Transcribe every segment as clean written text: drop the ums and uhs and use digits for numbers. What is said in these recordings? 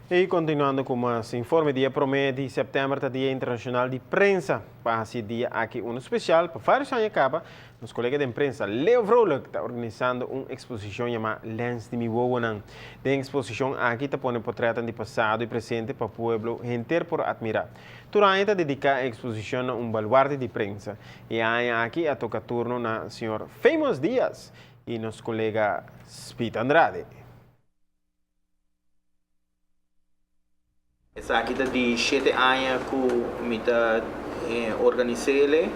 E continuando com mais informe, dia 1 de setembro é Dia Internacional de Prensa. Para esse dia aqui um especial para vários anos acaba, nos colegas de imprensa Leo Vrolijk está organizando uma exposição chamada Lens de Miwowonan. De exposição aqui está pondo portretos de passado e presente para o povo inteiro por admirar. Durante está dedicada a exposição a um baluarte de prensa. E aqui a toca turno na senhor Famous Dias e nos colega Spita Andrade. Essa aqui de 7 anos que eu organizei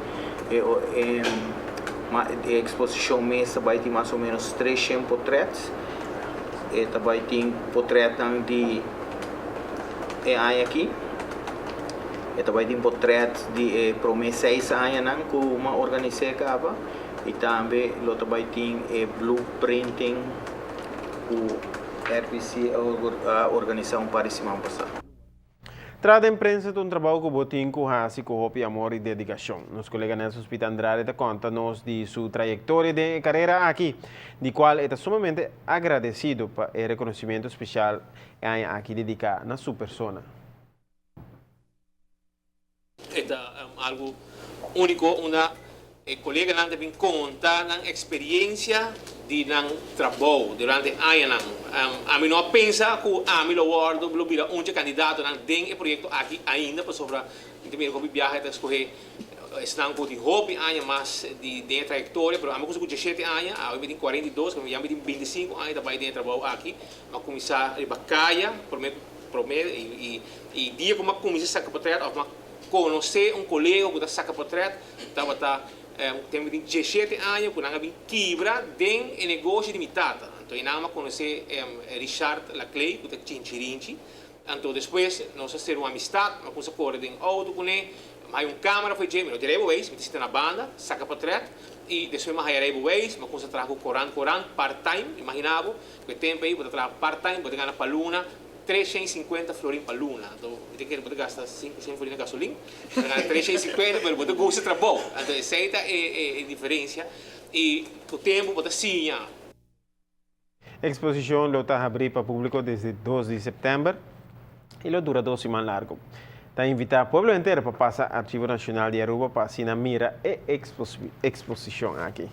a exposição mês vai ter mais ou menos 300 portretos. E também tem portretos de ano aqui. E também tem portretos de promessa 6 anos que eu organizei acaba. E também também tem blueprinting que RPC a organização para semana passada. Trata a imprensa de um trabalho que botem com raça, com hope, amor e dedicação. Nos colegas Nelson Spita Andrade conta-nos de sua trajetória de carreira aqui, de qual está sumamente agradecido por o reconhecimento especial aqui dedicado na sua persona. É algo único, uma colega não deve contar a experiência de trabalho durante anos. A mim não pensa que a mim lo guardo, lo vira candidato dentro do projeto aqui ainda para sobre primeiro como viajar a escolher estão com hobby anos mais de trajetória, mas a mim com 17 anos, eu tenho 42, eu tenho 25 anos também de trabalho aqui, mas começar a bacaia, primeiro e dia como comecei a sacar portreto, eu conhecer um colega que está sacar portreto, estava tenho 17 anos, quando eu quebra dentro do negócio de mitata. Então, eu conheci Richard Laclay, que está Chinchirinchi. Então, depois, nós fizemos uma amistade, nós começamos a correr em auto com ele. Mas uma câmera foi gêmeo, eu direto vez, me disse na banda, saca portreto. E depois, eu direto vez, mas começamos a trabalhar Coran, part-time, imaginava. Que tempo aí, eu trabalhar part-time, eu ganhar para a luna. 350 florins para a luna. Então, eu tenho que gastar 500 florins de gasolina. 350, mas eu gosto de trabalho. Então, essa é a diferença. E o tempo pode ser. A exposição está aberta para o público desde 2 de setembro e dura 2 semanas largo. Está invitado o povo inteiro para passar ao Arquivo Nacional de Aruba para assinar mira e exposição aqui.